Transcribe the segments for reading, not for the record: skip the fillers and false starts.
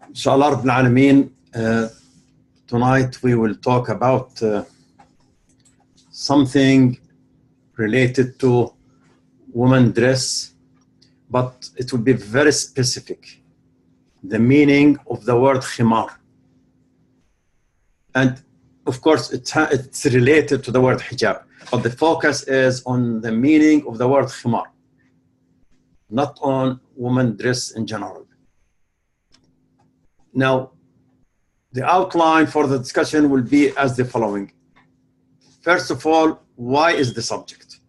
Inshallah Rabbil Alameen, tonight we will talk about something related to woman dress, but it will be very specific. The meaning of the word khimar. And of course, it's related to the word hijab, but the focus is on the meaning of the word khimar, not on woman dress in general. Now, the outline for the discussion will be as the following. First of all, why is the subject?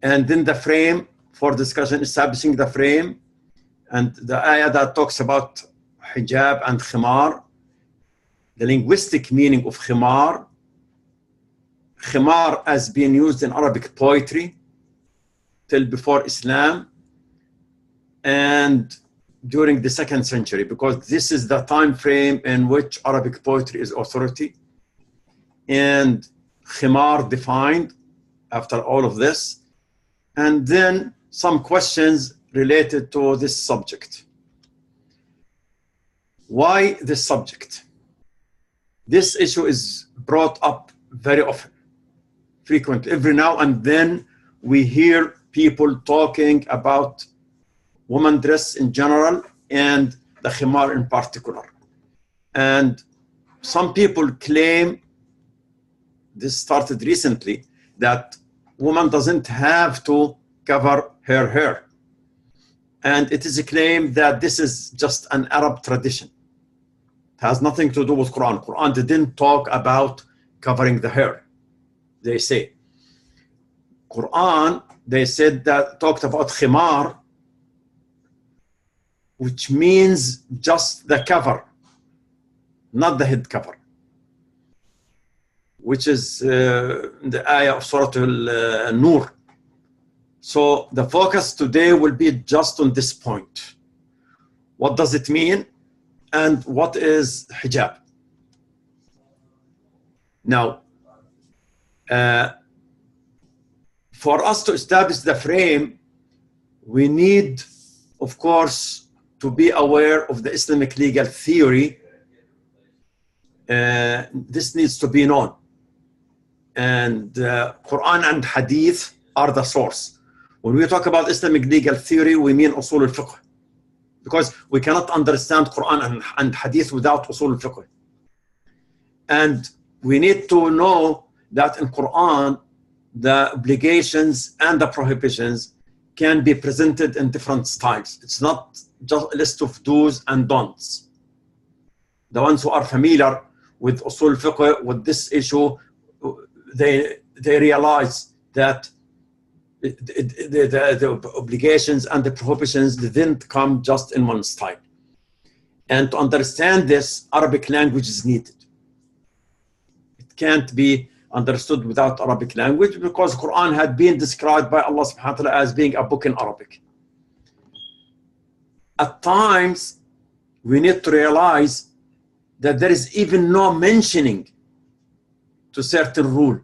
And then the frame for discussion, establishing the frame, and the ayah that talks about hijab and khimar, the linguistic meaning of khimar. Khimar has been used in Arabic poetry till before Islam and during the 2nd century, because this is the time frame in which Arabic poetry is authority, and khimar defined after all of this, and then some questions related to this subject. Why this subject? This issue is brought up very often, frequently. Every now and then we hear people talking about woman dress in general and the khimar in particular. And some people claim, this started recently, that woman doesn't have to cover her hair. And it is a claim that this is just an Arab tradition. It has nothing to do with Quran. Quran didn't talk about covering the hair, they say. Quran, they said that talked about khimar, which means just the cover, not the head cover, which is the ayah of Surah Al-Nur. So the focus today will be just on this point. What does it mean? And what is hijab? Now, for us to establish the frame, we need, of course, to be aware of the Islamic legal theory. This needs to be known. And Quran and Hadith are the source. When we talk about Islamic legal theory, we mean usul al-fiqh, because we cannot understand Quran and Hadith without usul al-fiqh. And we need to know that in Quran, the obligations and the prohibitions can be presented in different styles. It's not just a list of do's and don'ts. The ones who are familiar with usul fiqh, with this issue, they realize that the obligations and the prohibitions didn't come just in one style. And to understand this, Arabic language is needed. It can't be understood without Arabic language, because Quran had been described by Allah subhanahu wa ta'ala as being a book in Arabic. At times, we need to realize that there is even no mentioning to certain rule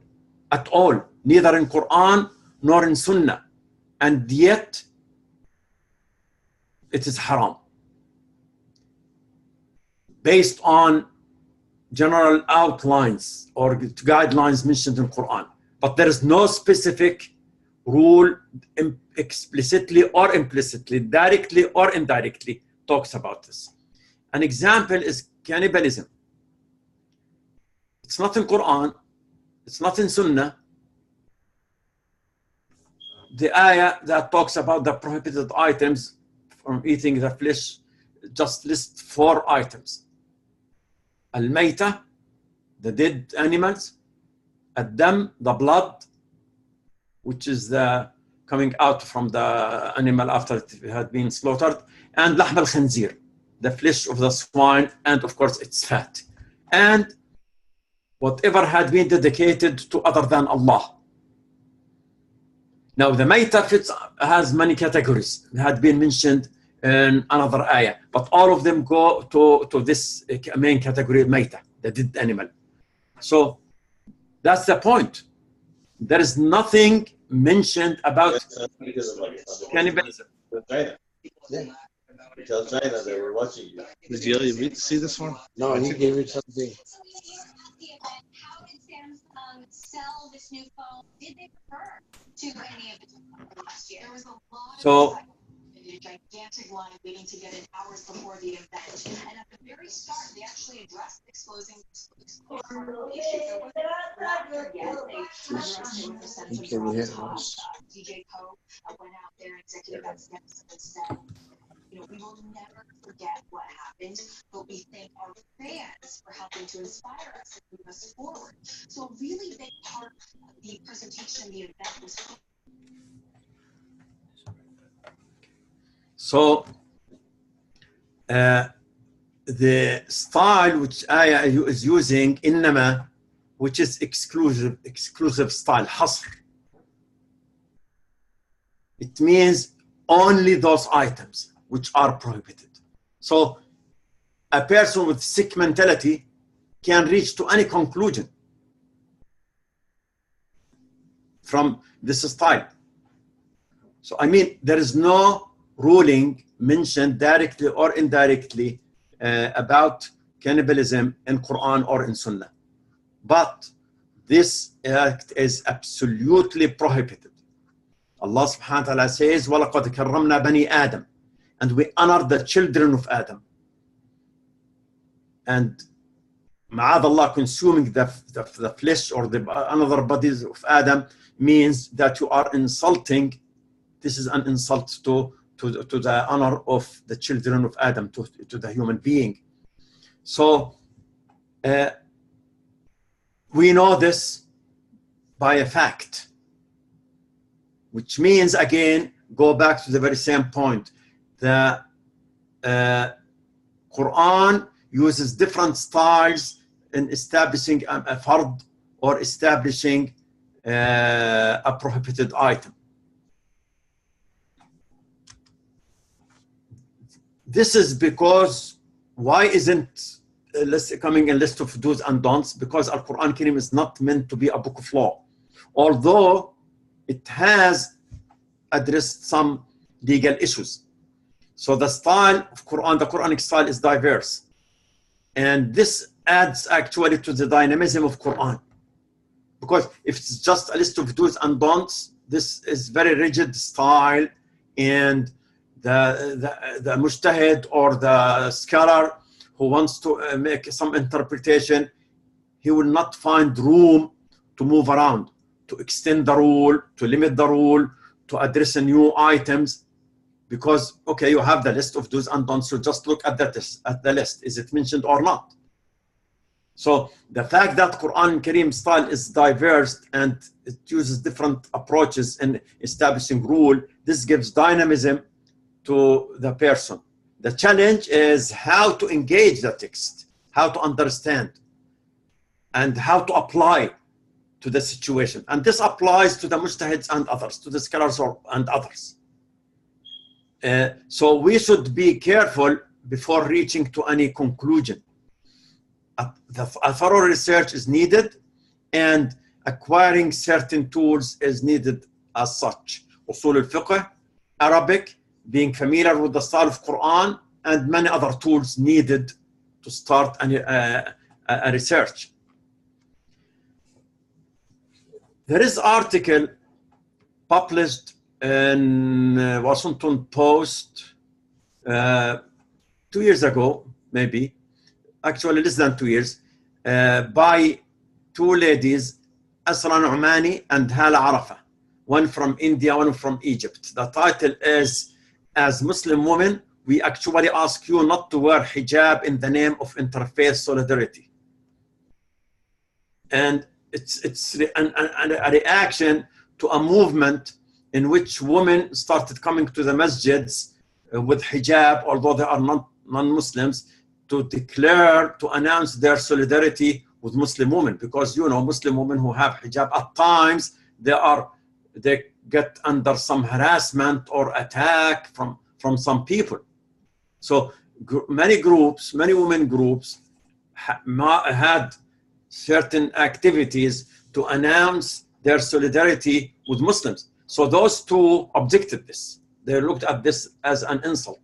at all, neither in Quran nor in Sunnah, and yet it is haram based on general outlines or guidelines mentioned in Quran, but there is no specific rule explicitly or implicitly, directly or indirectly talks about this. An example is cannibalism. It's not in Quran, it's not in Sunnah. The ayah that talks about the prohibited items from eating the flesh just lists 4 items. Al-Mayta, the dead animals. Ad-Dam, the blood, which is the coming out from the animal after it had been slaughtered. And Lahm al-Khanzir, the flesh of the swine, and of course its fat. And whatever had been dedicated to other than Allah. Now the Mayta has many categories. It had been mentioned in another ayah, but all of them go to this main category, Mayta, the dead animal. So that's the point. There is nothing mentioned about cannibalism. Tell China that we're watching you. Did you read, see this one? No, he gave it something. How did Samsung sell this new phone? Did they refer to any of the last year? There was a lot So, of a gigantic line waiting to get in hours before the event. And at the very start, they actually addressed exposing issues. There wasn't yet. They addressed it with a sense of top. DJ Poe went out there, executive at Samsung, and said, you know, we will never forget what happened, but we thank our fans for helping to inspire us and move us forward. So a really big part of the presentation, the event was. So the style which Aya is using, إنما, which is exclusive style, حصر. It means only those items which are prohibited. So a person with sick mentality can reach to any conclusion from this style. So I mean, there is no ruling mentioned directly or indirectly about cannibalism in Quran or in Sunnah. But this act is absolutely prohibited. Allah subhanahu wa ta'ala says, وَلَقَدْ كَرَّمْنَا بَنِي آدَمَ, and we honor the children of Adam. And ma'ad Allah, consuming the flesh or the another bodies of Adam means that you are insulting. This is an insult to the honor of the children of Adam, to the human being. So we know this by a fact, which means, again, go back to the very same point. The Quran uses different styles in establishing a fard or establishing a prohibited item. This is because, why isn't coming a list of do's and don'ts? Because Al-Quran Kareem is not meant to be a book of law, although it has addressed some legal issues. So the style of Quran, the Quranic style, is diverse. And this adds actually to the dynamism of Quran. Because if it's just a list of do's and don'ts, this is very rigid style, and the mujtahid or the scholar who wants to make some interpretation, he will not find room to move around, to extend the rule, to limit the rule, to address new items. Because, okay, you have the list of do's and don'ts, so just look at the list. Is it mentioned or not? So the fact that Quran Kareem style is diverse and it uses different approaches in establishing rule, this gives dynamism to the person. The challenge is how to engage the text, how to understand, and how to apply to the situation. And this applies to the mujtahids and others, to the scholars and others. So we should be careful before reaching to any conclusion. A thorough research is needed, and acquiring certain tools is needed as such. Usul al-fiqh, Arabic, being familiar with the style of Quran, and many other tools needed to start a research. There is an article published in Washington Post 2 years ago, maybe, actually less than 2 years, by two ladies, Asra Nu'mani and Hala Arafa, one from India, one from Egypt. The title is, "As Muslim women, we actually ask you not to wear hijab in the name of interfaith solidarity." And it's a reaction to a movement in which women started coming to the masjids with hijab, although they are not non-Muslims, to declare, to announce their solidarity with Muslim women. Because, you know, Muslim women who have hijab, at times they get under some harassment or attack from some people. So many groups, many women groups had certain activities to announce their solidarity with Muslims. So those two objected this. they looked at this as an insult.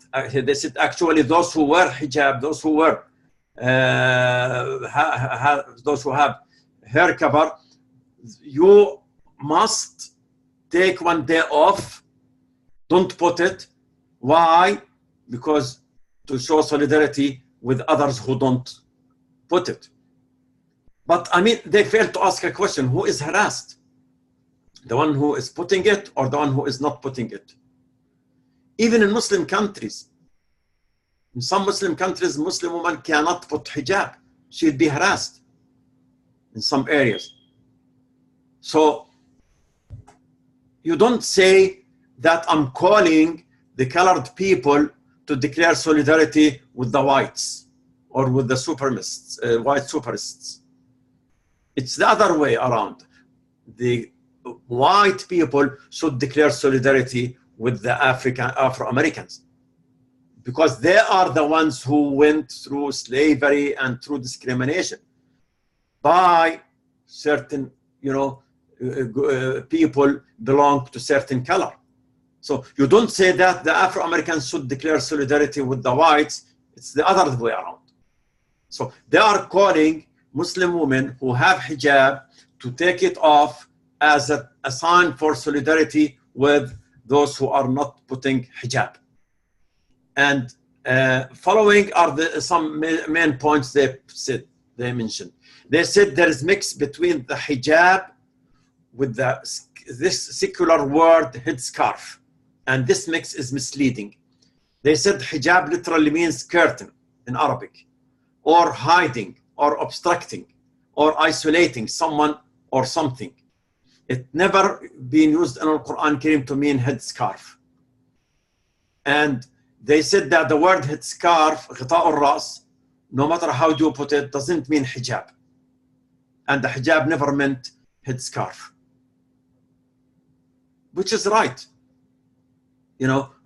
They said actually those who wear hijab, those who wear those who have hair cover, you must take one day off. Don't put it. Why? Because to show solidarity with others who don't put it. But I mean, they failed to ask a question: who is harassed? The one who is putting it or the one who is not putting it? Even in Muslim countries, in some Muslim countries, Muslim woman cannot put hijab. She'll be harassed in some areas. So you don't say that I'm calling the colored people to declare solidarity with the whites or with the supremacists, white supremacists. It's the other way around. The white people should declare solidarity with the Afro-Americans, because they are the ones who went through slavery and through discrimination by certain, people belong to certain color. So you don't say that the Afro-Americans should declare solidarity with the whites. It's the other way around. So they are calling Muslim women who have hijab to take it off as a sign for solidarity with those who are not putting hijab. And following are some main points they mentioned. They said there is mix between the hijab with this secular word headscarf, and this mix is misleading. They said hijab literally means curtain in Arabic, or hiding, or obstructing, or isolating someone or something. It never been used in Al-Quran Kareem to mean headscarf. And they said that the word headscarf, غطاء الرأس, no matter how you put it, doesn't mean hijab. And the hijab never meant headscarf. Which is right.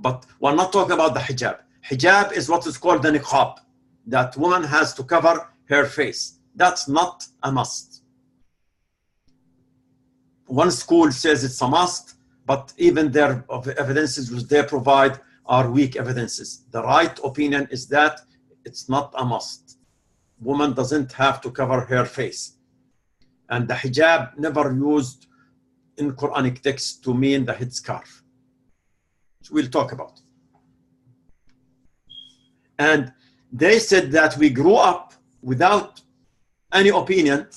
But we're not talking about the hijab. Hijab is what is called the niqab. That woman has to cover her face. That's not a must. One school says it's a must, but even their evidences which they provide are weak evidences. The right opinion is that it's not a must. Woman doesn't have to cover her face. And the hijab never used in Quranic text to mean the headscarf, which we'll talk about. And they said that we grew up without any opinion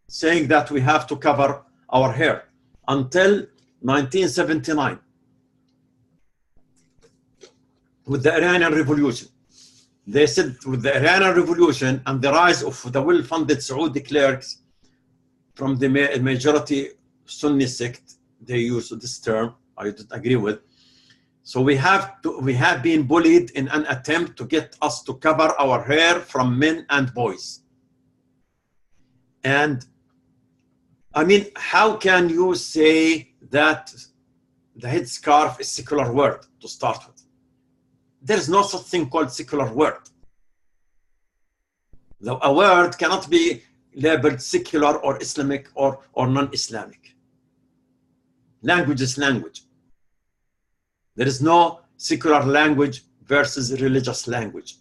saying that we have to cover our hair until 1979 with the Iranian Revolution. They said with the Iranian Revolution and the rise of the well-funded Saudi clerics from the majority Sunni sect, they use this term, I don't agree with. So we have been bullied in an attempt to get us to cover our hair from men and boys. And I mean, how can you say that the headscarf is a secular word to start with? There's no such thing called secular word. A word cannot be labeled secular or Islamic or non-Islamic. Language is language. There is no secular language versus religious language.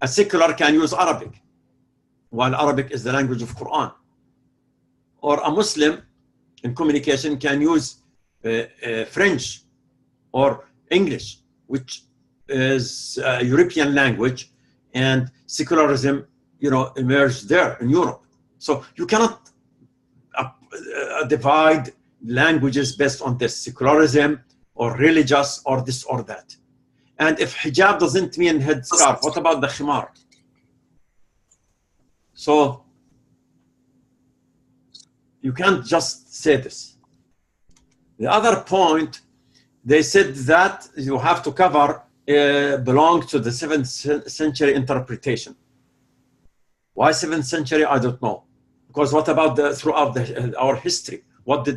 A secular can use Arabic, while Arabic is the language of Quran. Or a Muslim in communication can use French or English, which is a European language, and secularism, emerged there in Europe. So you cannot divide languages based on this, secularism or religious or this or that. And if hijab doesn't mean headscarf, what about the khimar? So you can't just say this. The other point, they said that you have to cover belongs to the 7th century interpretation. Why 7th century? I don't know. Because what about throughout our history?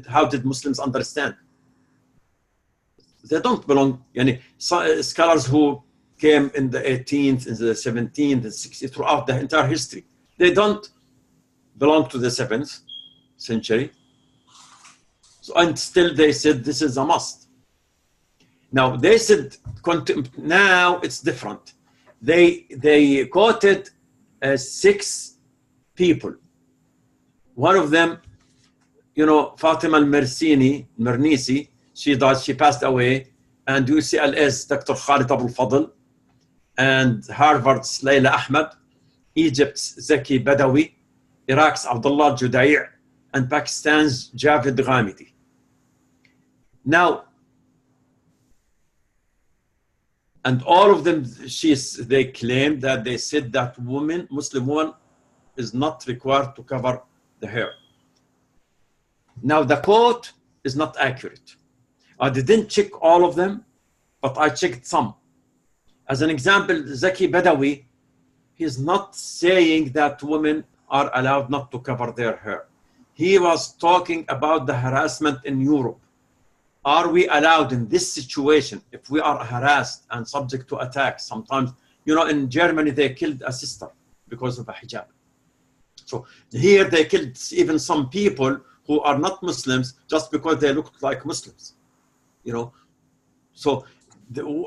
How did Muslims understand? They don't belong. Scholars who came in the 18th, in the 17th, and 16th, throughout the entire history, they don't belong to the 7th century. So, and still they said this is a must. Now they said, now it's different. They quoted 6 people. One of them, you know, Fatima al-Mernisi, she died, she passed away, and UCLA's Dr. Khalid Abul Fadl, and Harvard's Layla Ahmed, Egypt's Zaki Badawi, Iraq's Abdullah Judai', and Pakistan's Javed Ghamidi. Now, and all of them, they claim that they said that Muslim woman is not required to cover the hair. Now the quote is not accurate. I didn't check all of them, but I checked some. As an example, Zaki Badawi, he's not saying that women are allowed not to cover their hair. He was talking about the harassment in Europe. Are we allowed in this situation, if we are harassed and subject to attacks? Sometimes, you know, in Germany, they killed a sister because of a hijab. So here they killed even some people who are not Muslims just because they looked like Muslims, you know. So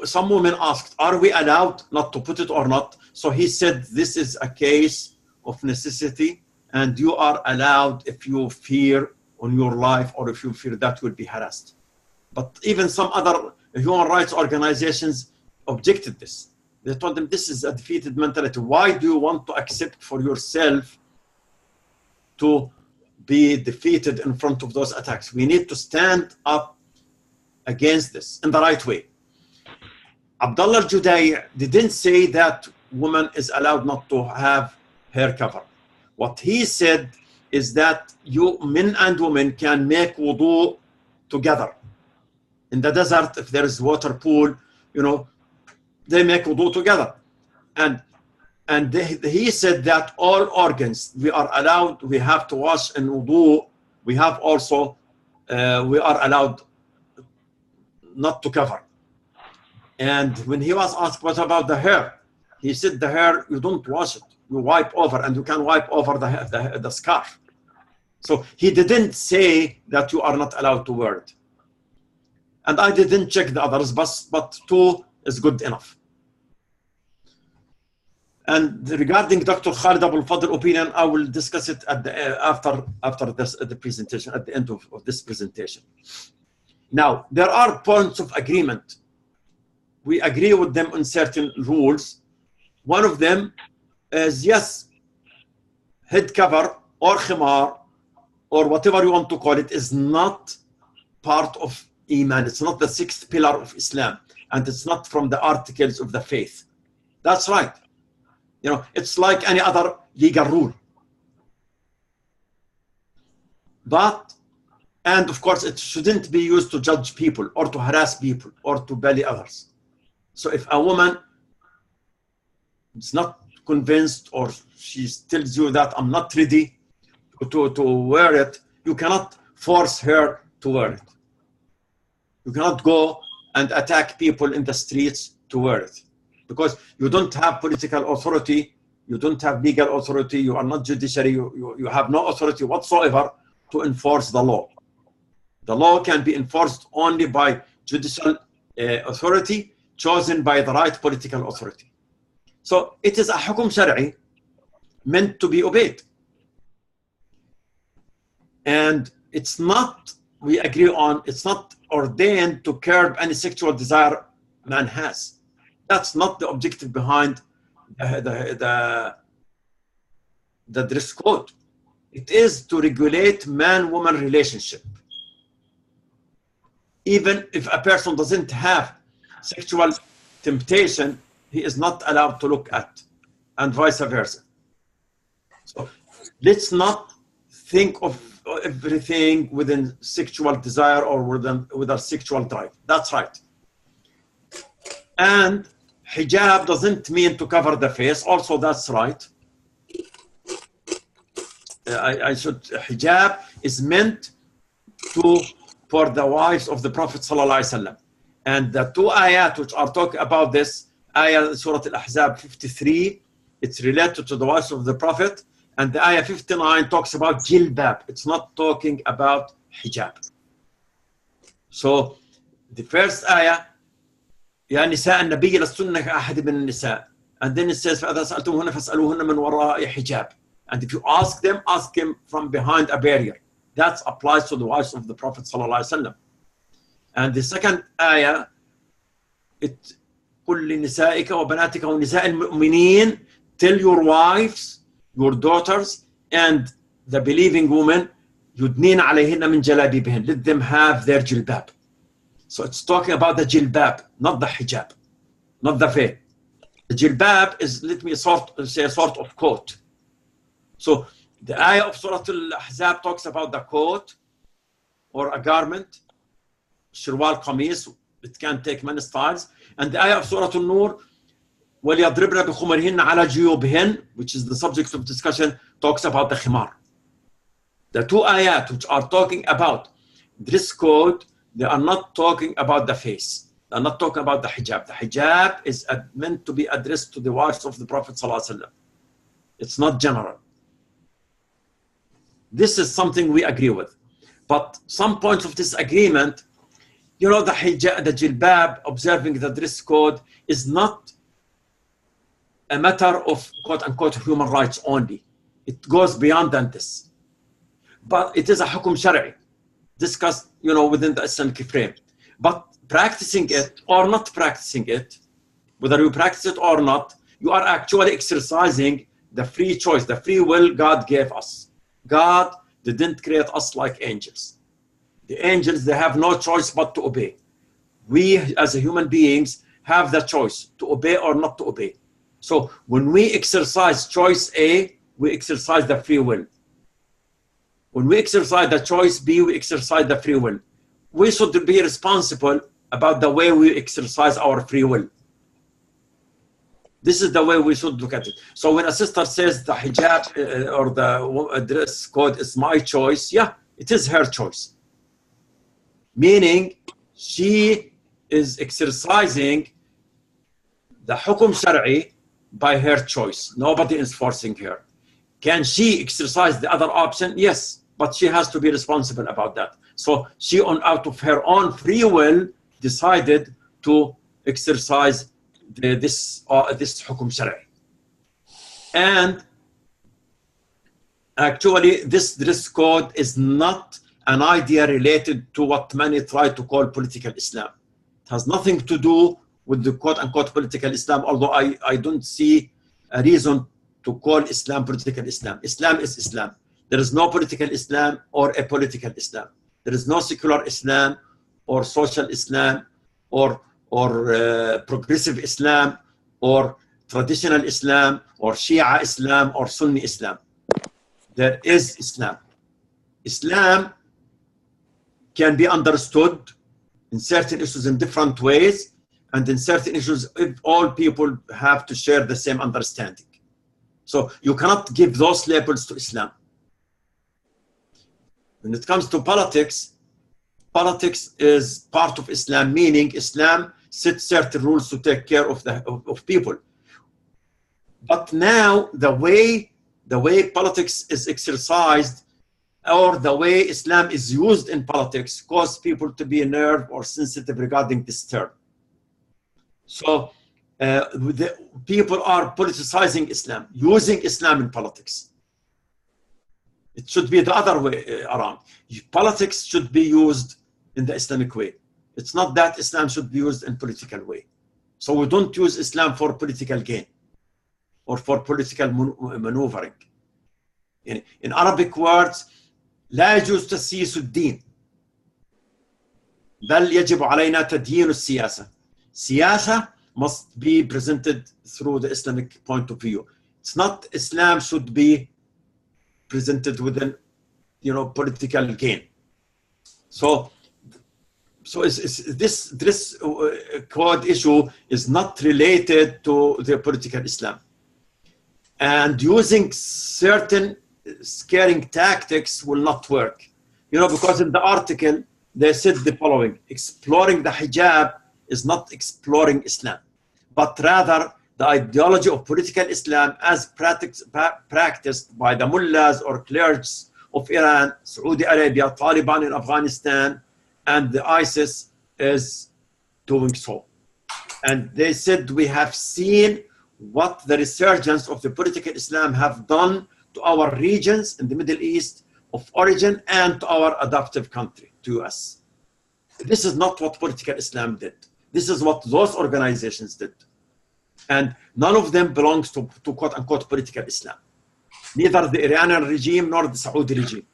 some women asked, are we allowed not to put it or not? So he said, this is a case of necessity, and you are allowed if you fear on your life or if you fear that you will be harassed. But even some other human rights organizations objected this. They told them, this is a defeated mentality. Why do you want to accept for yourself to be defeated in front of those attacks? We need to stand up against this in the right way. Abdullah Judai didn't say that woman is allowed not to have hair cover. What he said is that men and women can make wudu together. In the desert, if there is water pool, you know, they make wudu together. And he said that all organs we are allowed, we have to wash in wudu. We have also, we are allowed not to cover. And when he was asked, what about the hair? He said, the hair, you don't wash it. You wipe over, and you can wipe over the scarf. So he didn't say that you are not allowed to wear it. And I didn't check the others, but 2 is good enough. And regarding Dr. Khalid Abul Fadl opinion, I will discuss it at the, after the presentation, at the end of this presentation. Now, there are points of agreement. We agree with them on certain rules. One of them is, yes, head cover or khimar or whatever you want to call it is not part of Iman. It's not the 6th pillar of Islam, and it's not from the articles of the faith. That's right. You know, it's like any other legal rule. But, and of course, it shouldn't be used to judge people or to harass people or to bully others. So if a woman is not convinced or she tells you that I'm not ready to wear it, you cannot force her to wear it. You cannot go and attack people in the streets to wear it, because you don't have political authority, you don't have legal authority, you are not judiciary, you have no authority whatsoever to enforce the law. The law can be enforced only by judicial authority chosen by the right political authority. So it is a hukum shari'i meant to be obeyed. And it's not, we agree on, it's not ordained to curb any sexual desire man has. That's not the objective behind the dress code. It is to regulate man-woman relationship. Even if a person doesn't have sexual temptation, he is not allowed to look at, and vice versa. So let's not think of everything within sexual desire or with a sexual drive. That's right. And hijab doesn't mean to cover the face. Also, that's right. Hijab is meant for the wives of the Prophet ﷺ. And the 2 ayat which are talking about this, ayah Surah Al-Ahzab 53, it's related to the wives of the Prophet. And the ayah 59 talks about jilbab. It's not talking about hijab. So the first ayah, يا نساء النبي لستن كأحد من النساء. And then it says فإذا سألتموهن فاسألوهن من وراء حجاب. And if you ask them from behind a barrier. That applies to the wives of the Prophet ﷺ. And the second ayah, it قل لنسائك وبناتك ونساء المؤمنين, tell your wives, your daughters, and the believing women, يدنين عليهن من جلابيبهن, let them have their jilbab. So it's talking about the jilbab, not the hijab, not the veil. The jilbab is, let me say, a sort of coat. So the ayah of Surah Al-Ahzab talks about the coat or a garment, shirwal qamis, it can take many styles. And the ayah of Surah Al-Nur, وَلْيَضْرِبْنَ بِخُمَرِهِنَّ عَلَى جُيُوبِهِنَّ, which is the subject of discussion, talks about the khimar. The two ayat which are talking about dress code, they are not talking about the face. They are not talking about the hijab. The hijab is meant to be addressed to the wives of the Prophet ﷺ. It's not general. This is something we agree with. But some points of disagreement, you know, the hijab, the jilbab, observing the dress code is not a matter of quote-unquote human rights only. It goes beyond than this. But it is a hukum shari, discussed, you know, within the Islamic frame. But practicing it or not practicing it, whether you practice it or not, you are actually exercising the free choice, the free will God gave us. God didn't create us like angels. The angels, they have no choice but to obey. We as human beings have the choice to obey or not to obey. So when we exercise choice A, we exercise the free will. When we exercise the choice B, we exercise the free will. We should be responsible about the way we exercise our free will. This is the way we should look at it. So when a sister says the hijab or the dress code is my choice, yeah, it is her choice. Meaning she is exercising the hukum shari by her choice. Nobody is forcing her. Can she exercise the other option? Yes, but she has to be responsible about that. So she, out of her own free will, decided to exercise this hukum shari. And actually, this dress code is not an idea related to what many try to call political Islam. It has nothing to do with the quote-unquote political Islam, although I don't see a reason to call Islam political Islam. Islam is Islam. There is no political Islam or a political Islam. There is no secular Islam or social Islam or progressive Islam or traditional Islam or Shia Islam or Sunni Islam. There is Islam. Islam can be understood in certain issues in different ways, and in certain issues if all people have to share the same understanding. So you cannot give those labels to Islam. When it comes to politics, politics is part of Islam, meaning Islam sets certain rules to take care of people. But now the way politics is exercised, or the way Islam is used in politics, cause people to be nervous or sensitive regarding this term. So people are politicizing Islam, using Islam in politics. It should be the other way around. Politics should be used in the Islamic way. It's not that Islam should be used in political way. So we don't use Islam for political gain or for political maneuvering. In Arabic words, لا يجوز تسييس الدين بل يجب علينا تدين السياسة. Siyasa must be presented through the Islamic point of view. It's not Islam should be presented within, political gain. So this code issue is not related to the political Islam. And using certain scaring tactics will not work. Because in the article, they said the following: exploring the hijab is not exploring Islam, but rather the ideology of political Islam as practiced by the mullahs or clerks of Iran, Saudi Arabia, Taliban in Afghanistan, and the ISIS is doing so. And they said, we have seen what the resurgence of the political Islam have done to our regions in the Middle East of origin and to our adoptive country, to us. This is not what political Islam did. This is what those organizations did. And none of them belongs to quote unquote political Islam. Neither the Iranian regime nor the Saudi regime.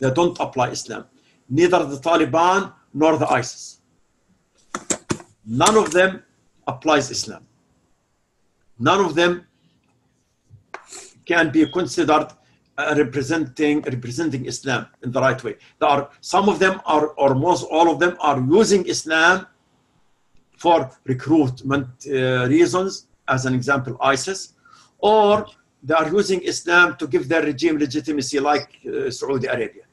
They don't apply Islam. Neither the Taliban nor the ISIS. None of them applies Islam. None of them can be considered representing Islam in the right way. There are some of them are, or most all of them are using Islam for recruitment reasons, as an example, ISIS, or they are using Islam to give their regime legitimacy, like Saudi Arabia,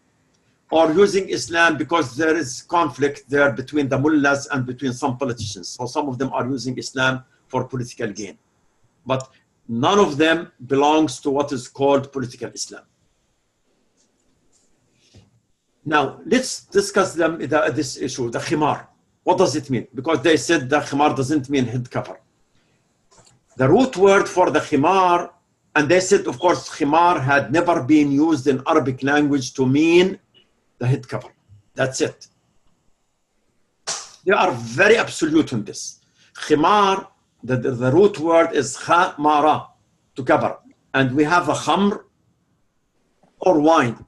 or using Islam because there is conflict there between the mullahs and between some politicians. So some of them are using Islam for political gain. But none of them belongs to what is called political Islam. Now, let's discuss this issue, the khimar. What does it mean? Because they said the khimar doesn't mean head cover. The root word for the khimar, and they said, of course, khimar had never been used in Arabic language to mean the head cover. That's it. They are very absolute in this. Khimar, the root word is khamara, to cover. And we have a khamr or wine.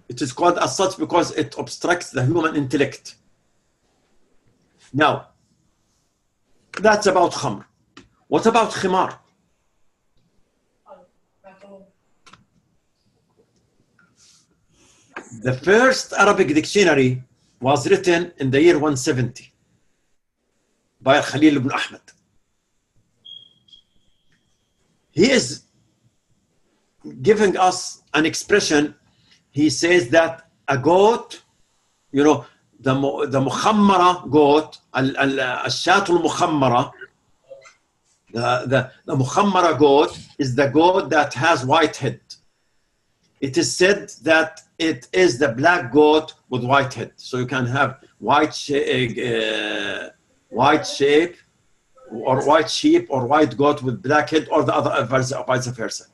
It is called as such because it obstructs the human intellect. Now, that's about khamr. What about khimar? The first Arabic dictionary was written in the year 170 by Khalil ibn Ahmed. He is giving us an expression. He says that a goat, you know, the mukhammara goat, al-shatul mukhammara, the mukhammara goat is the goat that has white head. It is said that it is the black goat with white head. So you can have white sheep or white sheep or white goat with black head, or the other vice versa.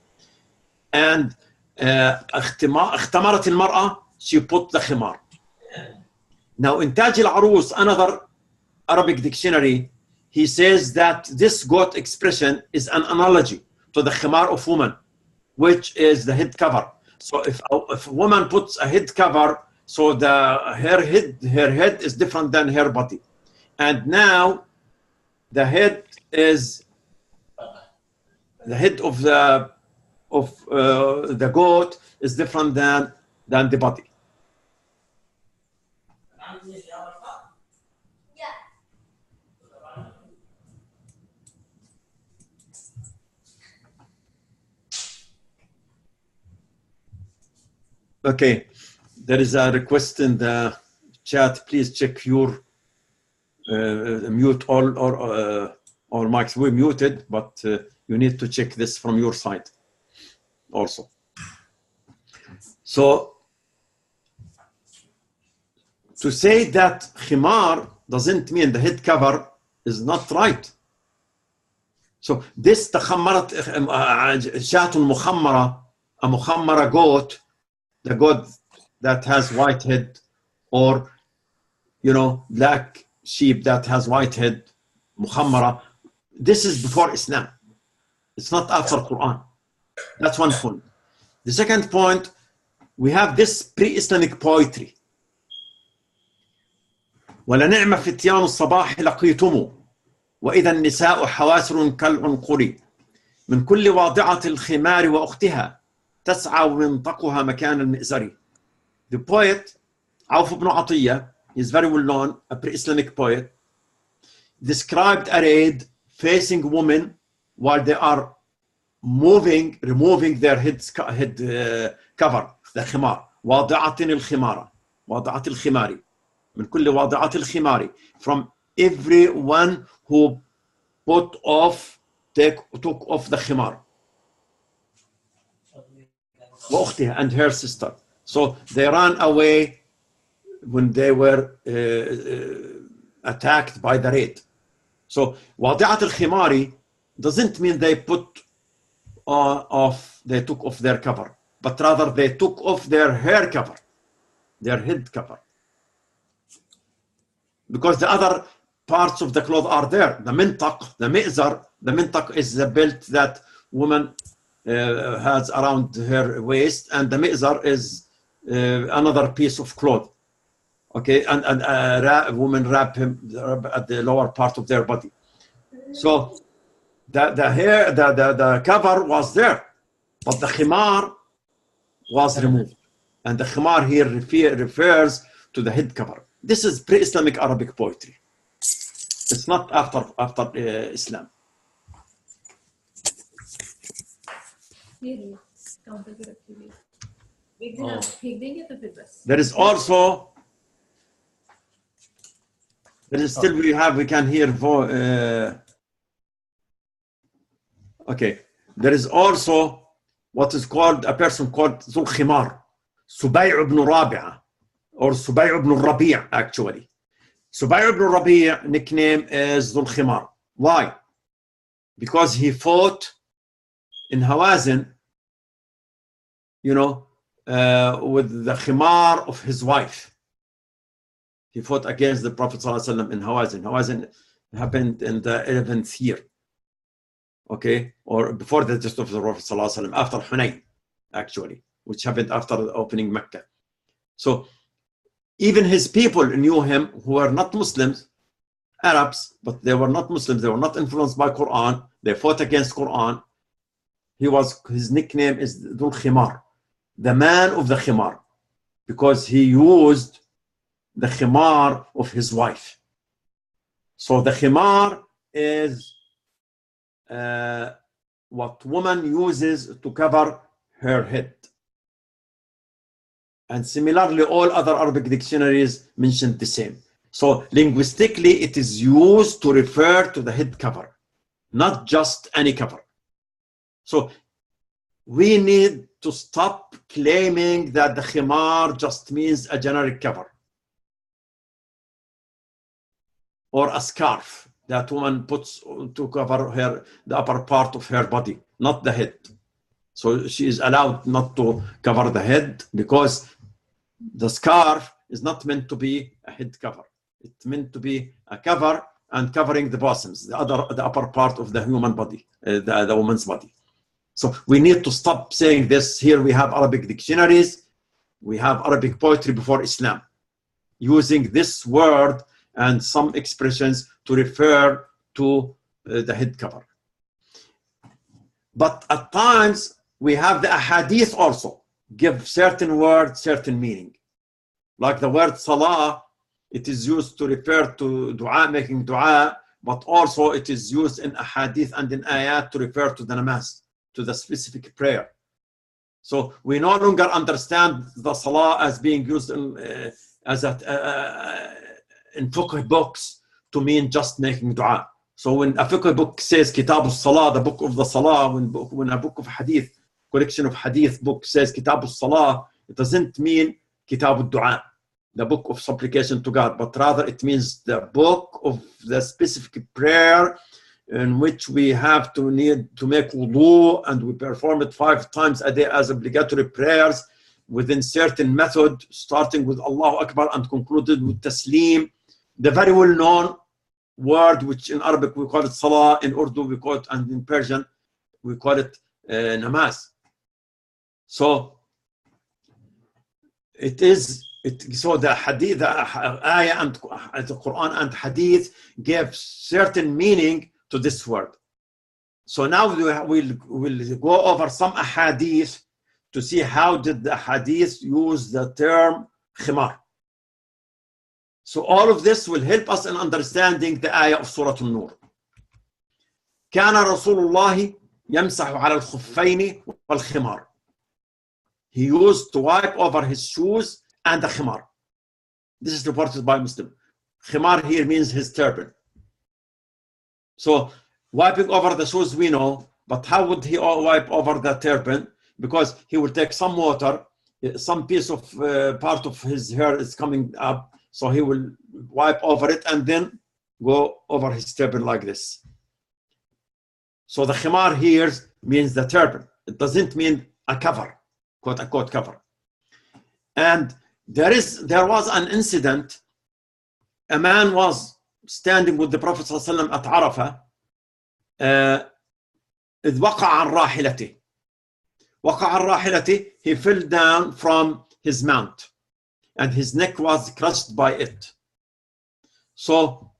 And اختمرت المرأة, she put the khimar. Now in Taj al-Arus, another Arabic dictionary, he says that this goat expression is an analogy to the khimar of woman, which is the head cover. So if a woman puts a head cover, so her head is different than her body. And now the head is the head of the goat is different than the body. Okay, there is a request in the chat. Please check your mute all mics. We're muted, but you need to check this from your side also. So to say that khimar doesn't mean the head cover is not right. So this takhammarat shatun mukhammara, a mukhammara goat, the goat that has white head, or black sheep that has white head, mukhammara. This is before Islam. It's not after Quran. That's one point. The second point, we have this pre-Islamic poetry. ولنعم فتيان الصباح لقيتم وإذا النساء حواسر كالعنقر من كل واضعة الخمار وأختها تسعى ومنطقها مكان المئزر. The poet Auf ibn Atiyah is very well known, a pre-Islamic poet, described a raid facing women while they are removing their head cover, the khimar. واضعة الخمار, واضعة الخمار, من كل واضعة الخمار, from everyone who took off the khimar. وأختها, and her sister. So they ran away when they were attacked by the raid. So وضعت الخمار doesn't mean they took off their cover, but rather they took off their hair cover, their head cover, because the other parts of the cloth are there. The mintaq, the mi'zar, the mintaq is the belt that woman has around her waist, and the mi'zar is another piece of cloth. Okay, and women wrap at the lower part of their body. So the hair, the cover was there, but the khimar was removed, and the khimar here refers to the head cover. This is pre-Islamic Arabic poetry. It's not after Islam. There is also, still we can hear okay, there is also what is called a person called Zul Khimar, Subay' ibn Rabi'a, or Subay' ibn Rabi' actually. Subay' ibn Rabi' nickname is Zul Khimar. Why? Because he fought in Hawazin, you know, with the khimar of his wife. He fought against the Prophet ﷺ in Hawazin. Hawazin happened in the 11th year, okay, or before the death of the Prophet ﷺ, after Hunayn, actually, which happened after opening Mecca. So even his people knew him, who were not Muslims, Arabs, but they were not Muslims. They were not influenced by Quran. They fought against Quran. His nickname is Dhul Khimar, the man of the khimar, because he used the khimar of his wife. So the khimar is what woman uses to cover her head. And similarly, all other Arabic dictionaries mention the same. So linguistically, it is used to refer to the head cover, not just any cover. So we need to stop claiming that the khimar just means a generic cover or a scarf that woman puts to cover the upper part of her body, not the head. So she is allowed not to cover the head, because the scarf is not meant to be a head cover. It's meant to be a cover and covering the bosoms, the upper part of the human body, the woman's body. So we need to stop saying this. Here we have Arabic dictionaries, we have Arabic poetry before Islam, using this word and some expressions to refer to the head cover. But at times we have the ahadith also give certain words certain meaning. Like the word salah, it is used to refer to dua, making dua, but also it is used in ahadith and in ayat to refer to the namaz, to the specific prayer. So we no longer understand the salah as being used in fiqh books to mean just making dua. So when a fiqh book says Kitab al-Salah, the book of the salah, when a book of hadith, collection of hadith book says Kitab al-Salah, it doesn't mean Kitab al-Dua, the book of supplication to God, but rather it means the book of the specific prayer in which we have to need to make wudu, and we perform it 5 times a day as obligatory prayers within certain method, starting with Allahu Akbar and concluded with Taslim, the very well-known word which in Arabic we call it Salah, in Urdu we call it, and in Persian we call it namaz. So so the hadith, the ayah and the Quran and hadith gave certain meaning to this word. So now we'll go over some ahadith to see how did the hadith use the term khimar. So all of this will help us in understanding the ayah of Surah An-Nur. كان رسول الله يمسح على الخفين والخمار. He used to wipe over his shoes and the khimar. This is reported by Muslim. Khimar here means his turban. So wiping over the shoes we know, but how would he wipe over the turban? Because he will take some water some piece of part of his hair is coming up, so he will wipe over it and then go over his turban like this. So the khimar here means the turban. It doesn't mean a cover, quote unquote cover. And there was an incident. A man was standing with the Prophet ﷺ at Arafah. إذ وقع عن راحلته. وقع عن راحلته, he fell down from his mount and his neck was crushed by it. So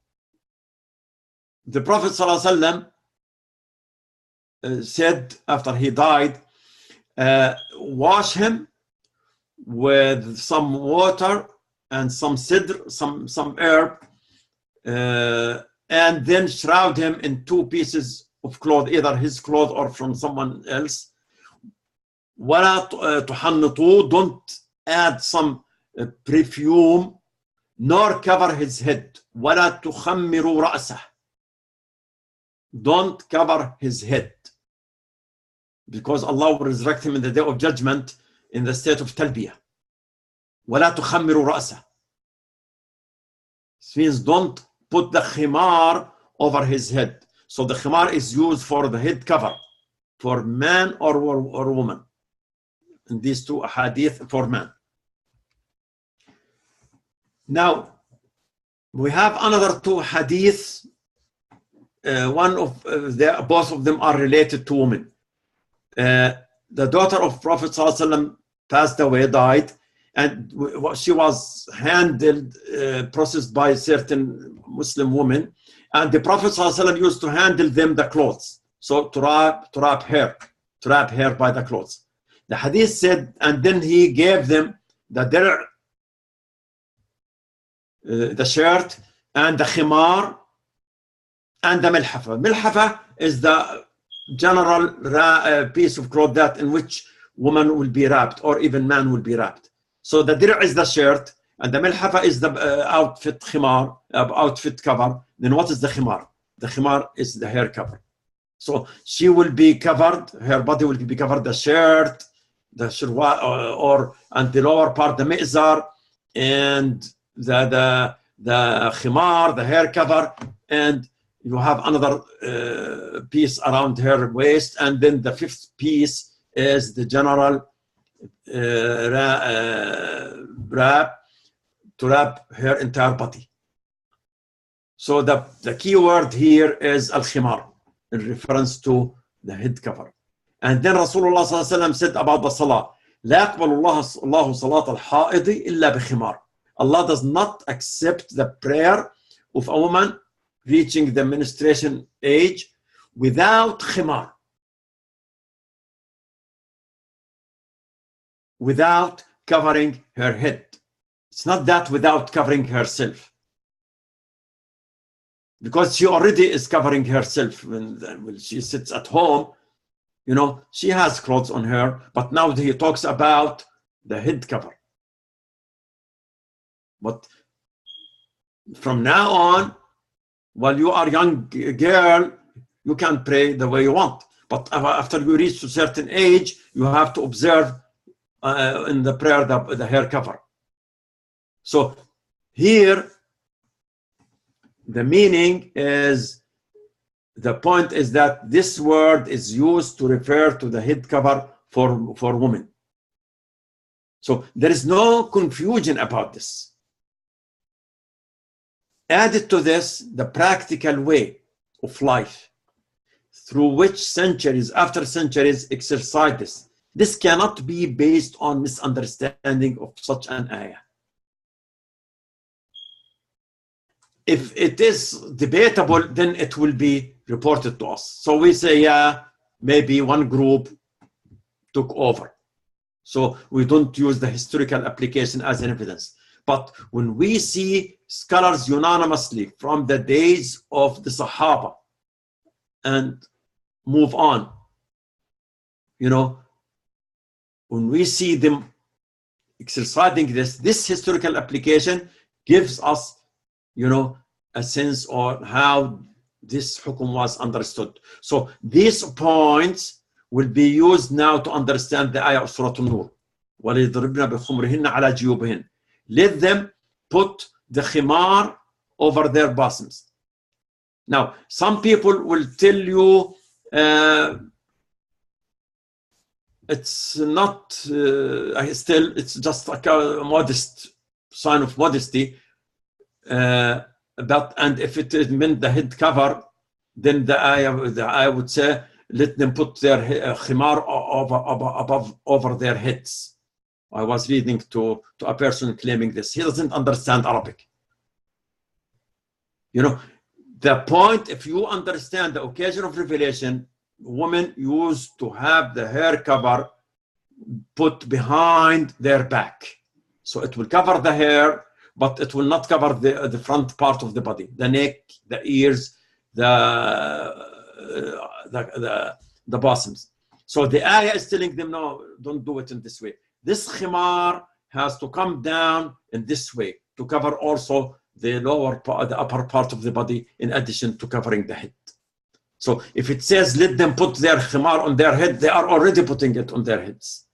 the Prophet ﷺ said after he died, wash him with some water and some sidr, some herb, and then shroud him in 2 pieces of cloth, either his cloth or from someone else. ولا تحنطوه, don't add some perfume, nor cover his head. ولا تخمروا رأسه, don't cover his head, because Allah will resurrect him in the day of judgment in the state of talbiyah. ولا تخمروا رأسه. This means don't put the khimar over his head. So the khimar is used for the head cover, for man or woman. And these 2 hadith for man. Now, we have another 2 hadiths. One of both of them are related to women. The daughter of Prophet ﷺ passed away, died, and she was handled, processed by certain Muslim women, and the Prophet ﷺ used to handle them the clothes, so to wrap hair by the clothes. The hadith said, and then he gave them the dir', the shirt, and the khimar, and the milhafa. Milhafa is the general piece of cloth that in which woman will be wrapped, or even man will be wrapped. So the dir' is the shirt, and the milhafa is the outfit khimar, outfit cover. Then what is the khimar? The khimar is the hair cover. So she will be covered, her body will be covered, the shirt, the shirwa, and the lower part, the mi'zar, and the khimar, the hair cover, and you have another piece around her waist, and then the 5th piece is the general wrap to wrap her entire body. So the key word here is al-khimar, in reference to the head cover. And then Rasulullah ﷺ said about the salah, لا يقبل الله صلاة الحائض إلا بخمار. Allah does not accept the prayer of a woman reaching the menstruation age without khimar, without covering her head. It's not that without covering herself, because she already is covering herself when she sits at home. You know, she has clothes on her, but now he talks about the head cover. But from now on, while you are a young girl, you can pray the way you want. But after you reach a certain age, you have to observe in the prayer the hair cover. So here, the meaning is, the point is that this word is used to refer to the head cover for women. So there is no confusion about this. Added to this, the practical way of life through which centuries after centuries exercise this. This cannot be based on misunderstanding of such an ayah. If it is debatable, then it will be reported to us. So we say, yeah, maybe one group took over. So we don't use the historical application as an evidence. But when we see scholars unanimously from the days of the Sahaba and move on, you know, when we see them exercising this historical application gives us, you know, a sense on how this hukum was understood. So these points will be used now to understand the ayah of Surah An-Nur. وَلِيَضْرِبْنَ بِخُمُرِهِنَّ عَلَى جُيُوبِهِنَّ. Let them put the khimar over their bosoms. Now, some people will tell you it's not still, it's just like a modest sign of modesty. And if it meant the head cover, then the ayah would say, let them put their khimar over their heads. I was reading to a person claiming this. He doesn't understand Arabic. You know, the point, if you understand the occasion of revelation, women used to have the hair cover put behind their back. So it will cover the hair, but it will not cover the front part of the body, the neck, the ears, the bosoms. So the ayah is telling them, no, don't do it in this way. This khimar has to come down in this way to cover also the lower part, the upper part of the body, in addition to covering the head. So if it says let them put their khimar on their head, they are already putting it on their heads.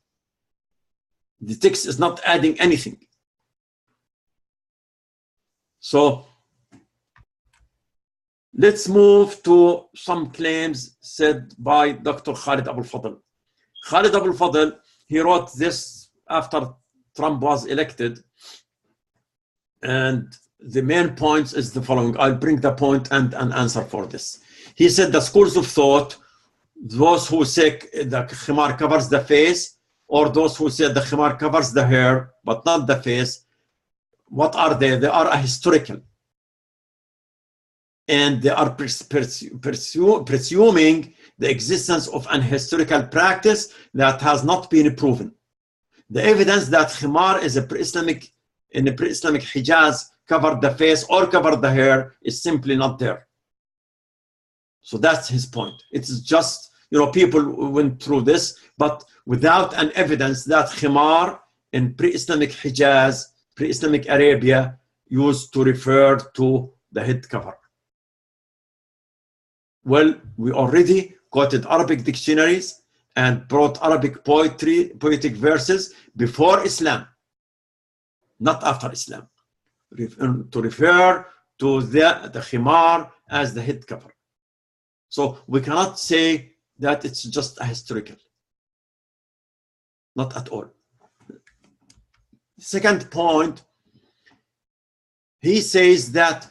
The text is not adding anything. So let's move to some claims said by Dr. Khalid Abul Fadl. Khalid Abul Fadl, he wrote this after Trump was elected, and the main points is the following. I'll bring the point and an answer for this. He said the schools of thought, those who say the khimar covers the face, or those who say the khimar covers the hair but not the face, what are they? They are ahistorical. And they are presuming the existence of an historical practice that has not been proven. The evidence that khimar is a pre-Islamic, in the pre-Islamic Hijaz, covered the face or covered the hair is simply not there. So that's his point. It's just, you know, people went through this, but without an evidence that khimar in pre-Islamic Hijaz, pre-Islamic Arabia, used to refer to the head cover. Well, we already quoted Arabic dictionaries and brought Arabic poetic verses before Islam, not after Islam, to refer to the khimar as the head cover. So we cannot say that it's just a historical. Not at all. Second point, he says that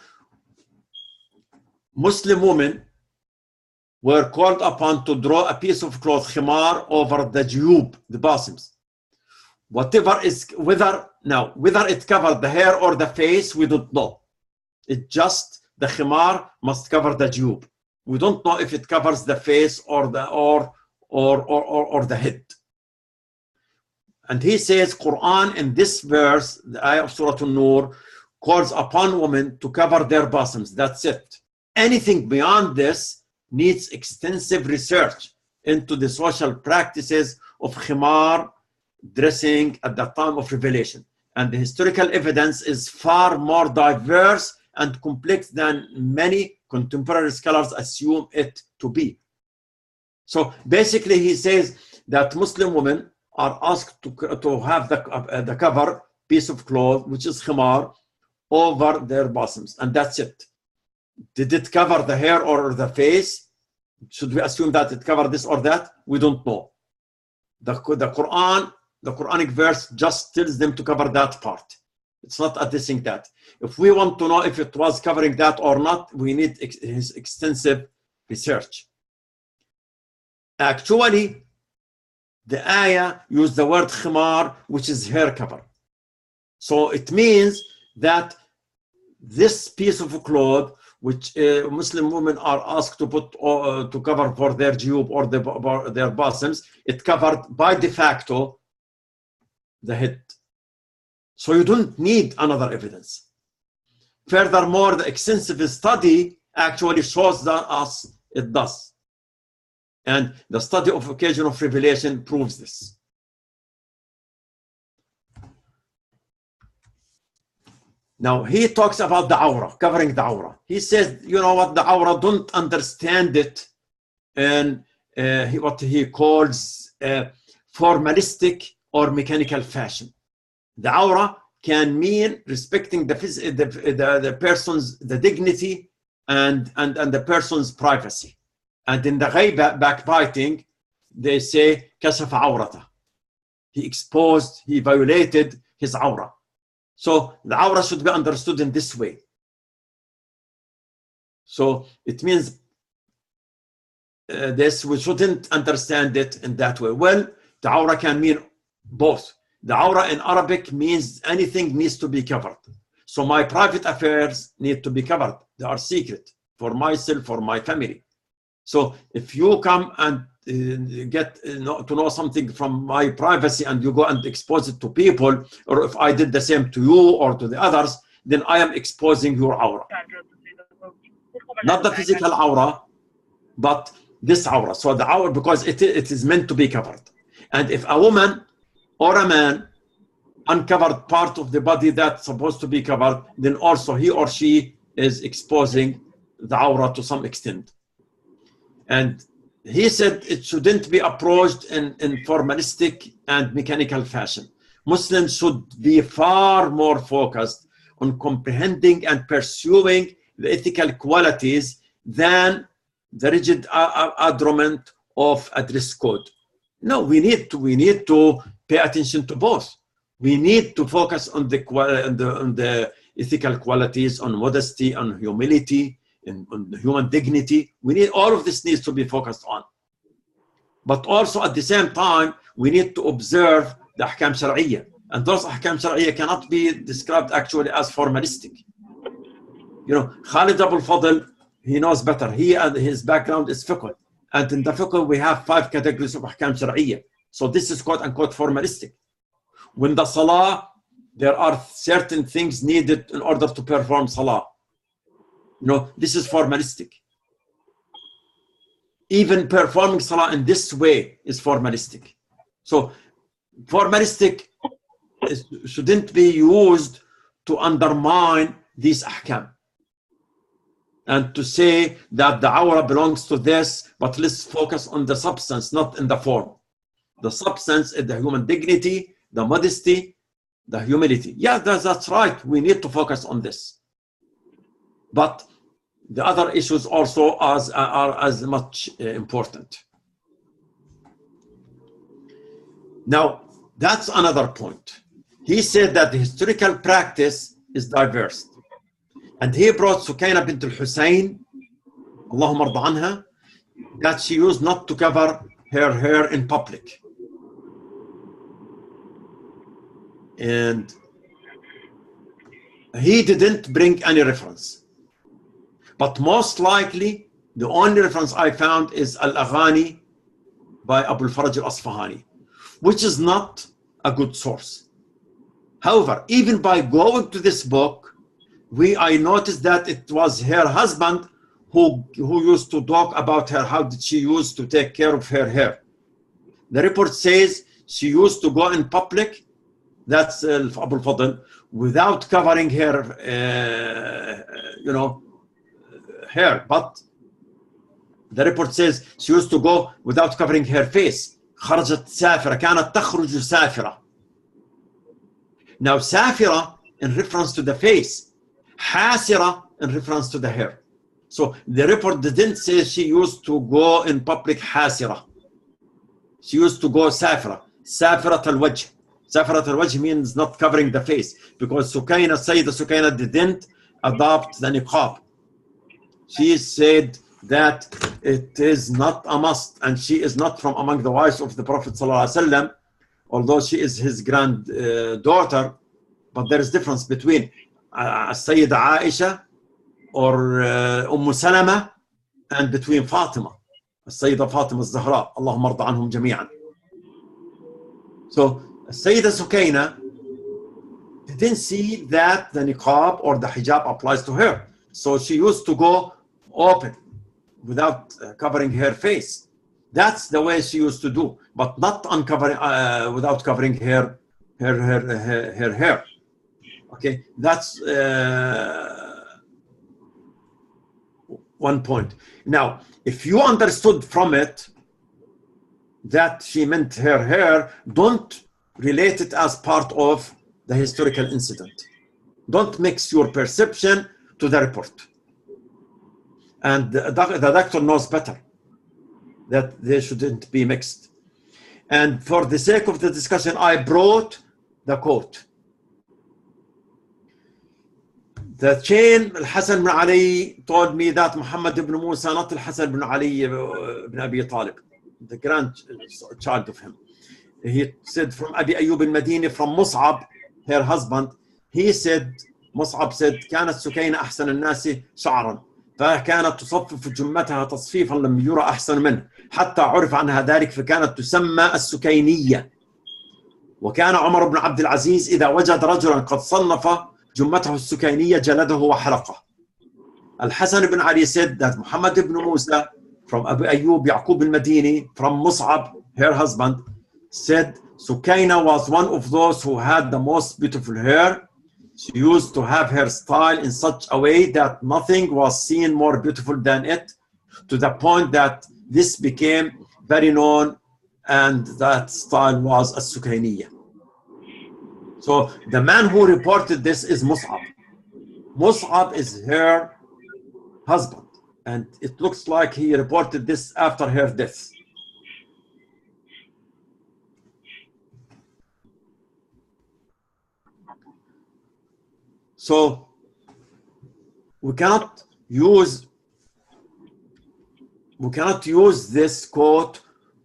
Muslim women were called upon to draw a piece of cloth, khimar, over the juyub, the bosoms. Whatever is, whether it covered the hair or the face, we don't know. It just, the khimar must cover the juyub. We don't know if it covers the face or the head. And he says, Quran in this verse, the ayah of Surah An-Nur, calls upon women to cover their bosoms. That's it. Anything beyond this needs extensive research into the social practices of khimar dressing at the time of revelation. And the historical evidence is far more diverse and complex than many contemporary scholars assume it to be. So basically he says that Muslim women are asked to have the cover piece of cloth, which is khimar, over their bosoms, and that's it. Did it cover the hair or the face? Should we assume that it covered this or that? We don't know. The Quranic verse just tells them to cover that part. It's not addressing that. If we want to know if it was covering that or not, we need his extensive research. Actually, the ayah used the word khimar, which is hair cover. So it means that this piece of cloth, which Muslim women are asked to put to cover for their juyub or their bosoms, it covered by de facto the head. So you don't need another evidence. Furthermore, the extensive study actually shows that us it does. And the study of occasion of revelation proves this. Now, he talks about the awrah, covering the awrah. He says, you know what, the awrah, don't understand it in what he calls formalistic or mechanical fashion. The awra can mean respecting the person's dignity and the person's privacy. And in the ghaiba, backbiting, they say كشف عورته. He exposed, he violated his awra. So the awra should be understood in this way. So it means this, we shouldn't understand it in that way. Well, the awra can mean both. The awra in Arabic means anything needs to be covered. So my private affairs need to be covered. They are secret for myself, for my family. So if you come and get to know something from my privacy and you go and expose it to people, or if I did the same to you or to the others, then I am exposing your awra. Not the physical awra, but this awra. So the awra, because it is meant to be covered. And if a woman or a man uncovered part of the body that's supposed to be covered, then also he or she is exposing the awra to some extent. And he said it shouldn't be approached in formalistic and mechanical fashion. Muslims should be far more focused on comprehending and pursuing the ethical qualities than the rigid adornment of a dress code. No, we need to pay attention to both. We need to focus on the ethical qualities, on modesty, on humility, on human dignity. We need all of this needs to be focused on. But also at the same time, we need to observe the ahkam shar'iyya. And those ahkam shar'iyya cannot be described actually as formalistic. You know, Khalid Abul Fadl, he knows better. He and his background is fiqh. And in the fiqh, we have 5 categories of ahkam shar'iyya. So this is quote unquote formalistic. When the salah, there are certain things needed in order to perform salah. You know, this is formalistic. Even performing salah in this way is formalistic. So formalistic shouldn't be used to undermine these ahkam and to say that the awra belongs to this, but let's focus on the substance, not in the form. The substance is the human dignity, the modesty, the humility. Yeah, that's right. We need to focus on this. But the other issues also are as much important. Now, that's another point. He said that the historical practice is diverse. And he brought Sukaina bint al-Husayn, Allahumma arda anha, that she used not to cover her hair in public. And he didn't bring any reference. But most likely, the only reference I found is Al-Aghani by Abu al-Faraj al-Asfahani, which is not a good source. However, even by going to this book, I noticed that it was her husband who used to talk about her, how did she used to take care of her hair. The report says she used to go in public, that's Abu al-Fadl, without covering her, hair. But the report says she used to go without covering her face. خرجت سافرة, كانت تخرج سافرة. Now سافرة in reference to the face, حاسرة in reference to the hair. So the report didn't say she used to go in public حاسرة. She used to go سافرة, سافرة الوجه. سافرة الوجه means not covering the face, because Sayyida Sukaina didn't adopt the niqab. She said that it is not a must, and she is not from among the wives of the Prophet ﷺ, although she is his granddaughter. But there is difference between Sayyida Aisha or Salama and between Fatima, Sayyida Fatima al-Zahra, Allahumma arda anhum jami'an. So Sayyida Sukaina didn't see that the niqab or the hijab applies to her. So she used to go open without covering her face. That's the way she used to do, but not uncovering without covering her hair. Okay, that's one point. Now, if you understood from it that she meant her hair, don't relate it as part of the historical incident. Don't mix your perception to the report. And the doctor knows better that they shouldn't be mixed. And for the sake of the discussion, I brought the quote. The chain, Al-Hasan ibn Ali told me that Muhammad ibn Musa, not Al-Hasan ibn Ali ibn Abi Talib, the grandchild of him. He said from Abi Ayyub al-Madini, from Mus'ab, her husband, he said, Mus'ab said, كانت سكينة أحسن الناس شعرا فكانت تصفف جمتها تصفيفا لم يرى أحسن منه حتى عرف عنها ذلك فكانت تسمى السكينية. وكان عمر بن عبد العزيز إذا وجد رجلا قد صنف جمته السكينية جلده وحلقه. Al-Hasan ibn Ali said that Muhammad ibn Musa from Abu Ayyub Yaqub al-Madini from Mus'ab, her husband, said Sukaina was one of those who had the most beautiful hair. She used to have her style in such a way that nothing was seen more beautiful than it, to the point that this became very known, and that style was a Sukainiya. So the man who reported this is Mus'ab. Mus'ab is her husband, and it looks like he reported this after her death. So we cannot use this quote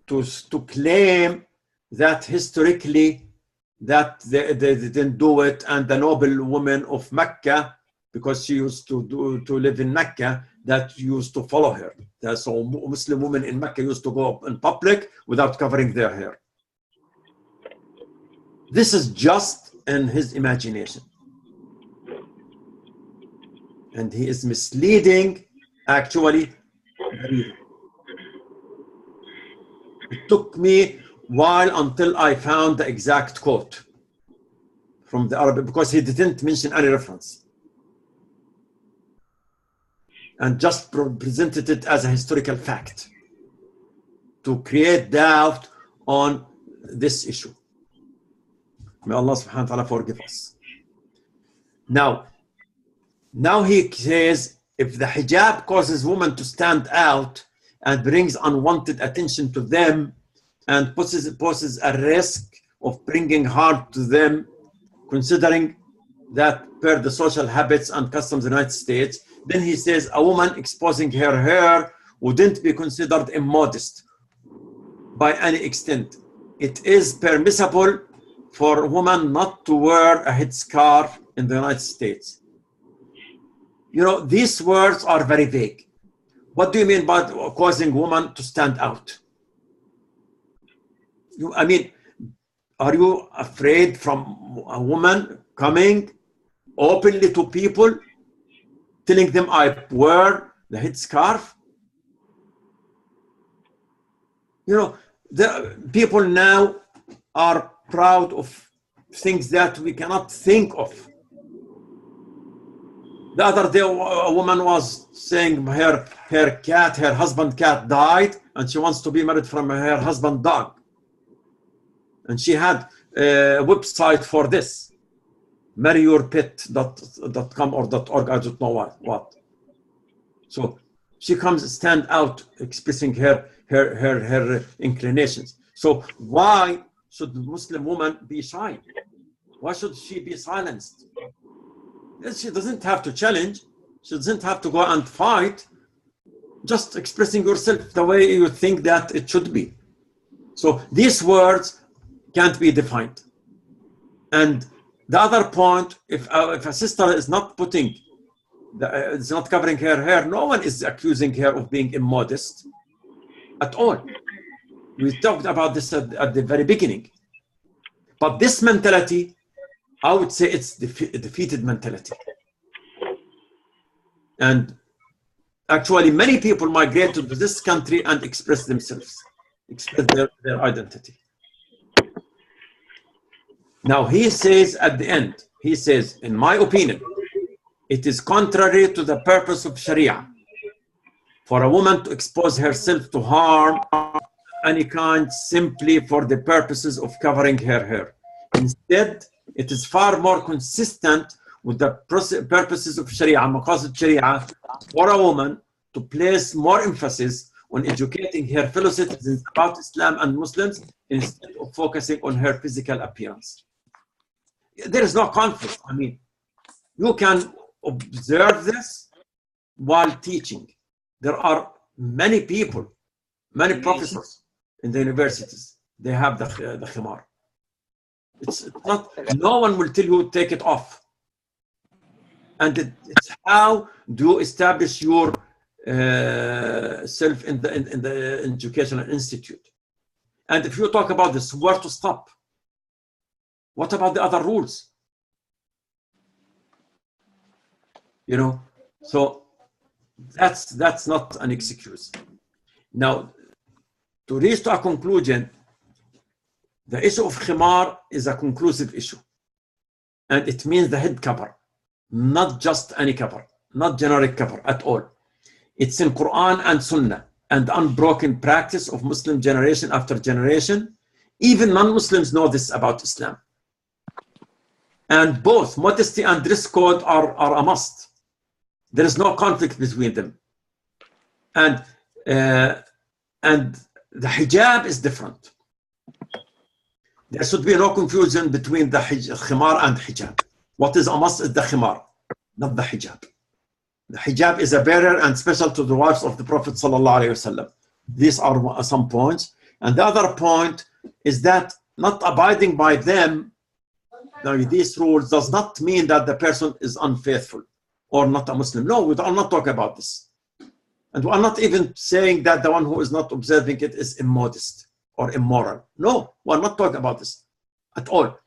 to claim that historically that they didn't do it, and the noble woman of Mecca, because she used to live in Mecca, that used to follow her. So Muslim women in Mecca used to go in public without covering their hair. This is just in his imagination. And he is misleading, actually. It took me a while until I found the exact quote from the Arabic, because he didn't mention any reference, and just presented it as a historical fact to create doubt on this issue. May Allah subhanahu wa ta'ala forgive us. Now he says, if the hijab causes women to stand out and brings unwanted attention to them and poses a risk of bringing harm to them, considering that per the social habits and customs of the United States, then he says a woman exposing her hair wouldn't be considered immodest by any extent. It is permissible for a woman not to wear a headscarf in the United States. You know, these words are very vague. What do you mean by causing women to stand out? I mean, are you afraid from a woman coming openly to people, telling them I wear the headscarf? You know, the people now are proud of things that we cannot think of. The other day, a woman was saying her husband cat died, and she wants to be married from her husband dog. And she had a website for this, marryyourpet.com or .org, I don't know what. So she comes stand out expressing her inclinations. So why should the Muslim woman be shy? Why should she be silenced? She doesn't have to challenge. She doesn't have to go and fight. Just expressing yourself the way you think that it should be. So these words can't be defined. And the other point, if a sister is not is not covering her hair, no one is accusing her of being immodest at all. We talked about this at the very beginning. But this mentality, I would say it's a defeated mentality. And actually, many people migrate to this country and express themselves, express their identity. Now, he says at the end, he says, in my opinion, it is contrary to the purpose of Sharia for a woman to expose herself to harm of any kind simply for the purposes of covering her hair. Instead, it is far more consistent with the purposes of Sharia, maqasid Sharia, for a woman to place more emphasis on educating her fellow citizens about Islam and Muslims instead of focusing on her physical appearance. There is no conflict. I mean, you can observe this while teaching. There are many people, many professors in the universities, they have the khimar. It's not, no one will tell you take it off. And it's how do you establish your self in the educational institute. And if you talk about this, where to stop? What about the other rules? You know, so that's not an excuse. Now, to reach to a conclusion, the issue of khimar is a conclusive issue. And it means the head cover, not just any cover, not generic cover at all. It's in Quran and Sunnah and unbroken practice of Muslim generation after generation. Even non-Muslims know this about Islam. And both modesty and dress code are a must. There is no conflict between them. And the hijab is different. There should be no confusion between the khimar and hijab. What is a must is the khimar, not the hijab. The hijab is a barrier and special to the wives of the Prophet ﷺ. These are some points. And the other point is that not abiding by them, these rules, does not mean that the person is unfaithful or not a Muslim. No, we are not talking about this. And we are not even saying that the one who is not observing it is immodest or immoral. No, we are not talking about this at all.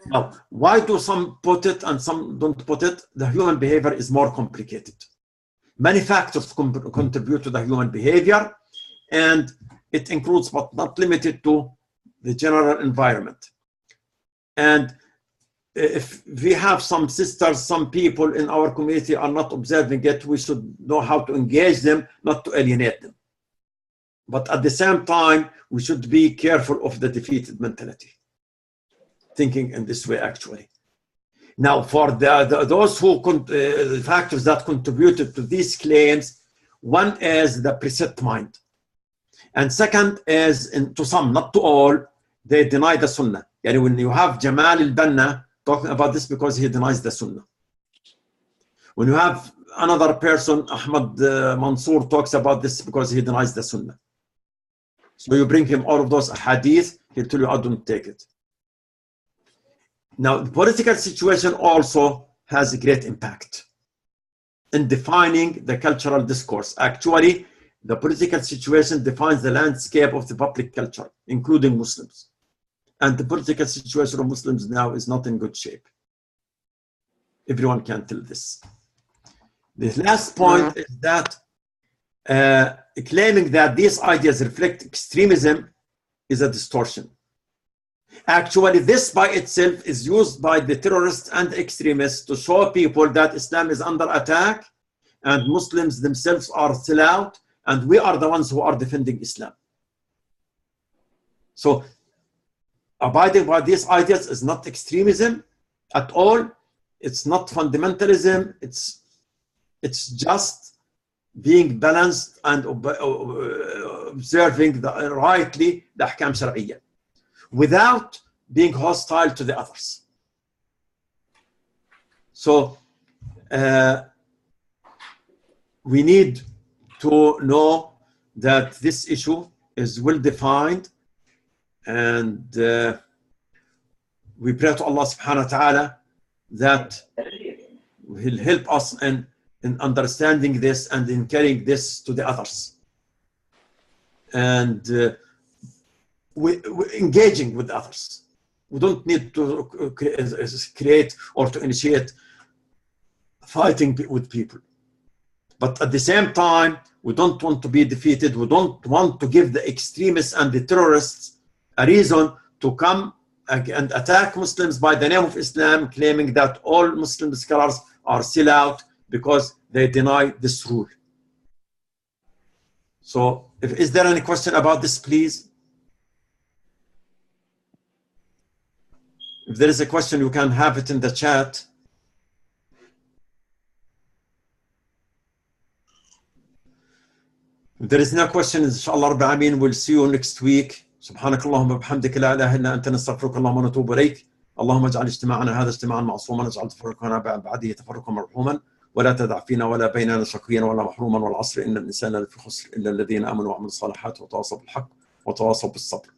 Now, why do some put it and some don't put it? The human behavior is more complicated. Many factors contribute to the human behavior, and it includes but not limited to the general environment. And if we have some sisters, some people in our community are not observing it, we should know how to engage them, not to alienate them. But at the same time, we should be careful of the defeated mentality. Thinking in this way, actually. Now, for those who factors that contributed to these claims, one is the preset mind. And second is, to some, not to all, they deny the Sunnah. Yani when you have Jamal al-Banna talking about this because he denies the Sunnah. When you have another person, Ahmad Mansour, talks about this because he denies the Sunnah. So you bring him all of those hadith, he'll tell you, I don't take it. Now, the political situation also has a great impact in defining the cultural discourse. Actually, the political situation defines the landscape of the public culture, including Muslims. And the political situation of Muslims now is not in good shape. Everyone can tell this. The last point is that claiming that these ideas reflect extremism is a distortion. Actually, this by itself is used by the terrorists and extremists to show people that Islam is under attack and Muslims themselves are still out and we are the ones who are defending Islam. So, abiding by these ideas is not extremism at all. It's not fundamentalism. It's just being balanced and observing rightly the ahkam shar'iyya, without being hostile to the others. So we need to know that this issue is well defined, and we pray to Allah subhanahu wa ta'ala that He'll help us in understanding this and in carrying this to the others. And we're engaging with others. We don't need to create or to initiate fighting with people. But at the same time, we don't want to be defeated. We don't want to give the extremists and the terrorists a reason to come and attack Muslims by the name of Islam, claiming that all Muslim scholars are still out because they deny this rule. So, is there any question about this, please? If there is a question, you can have it in the chat. If there is no question, inshallah Rabbil Alameen, we'll see you next week. سبحانك اللهم وبحمدك لا إله إلا أنت نستغفرك اللهم ونتوب إليك. اللهم اجعل اجتماعنا هذا اجتماعا معصوما، واجعل تفرقنا بعده تفرقا مرحوما، ولا تدع فينا ولا بيننا شقيا ولا محروما، والعصر إن الإنسان لفي خسر إلا الذين آمنوا وعملوا الصالحات وتواصوا بالحق وتواصوا بالصبر.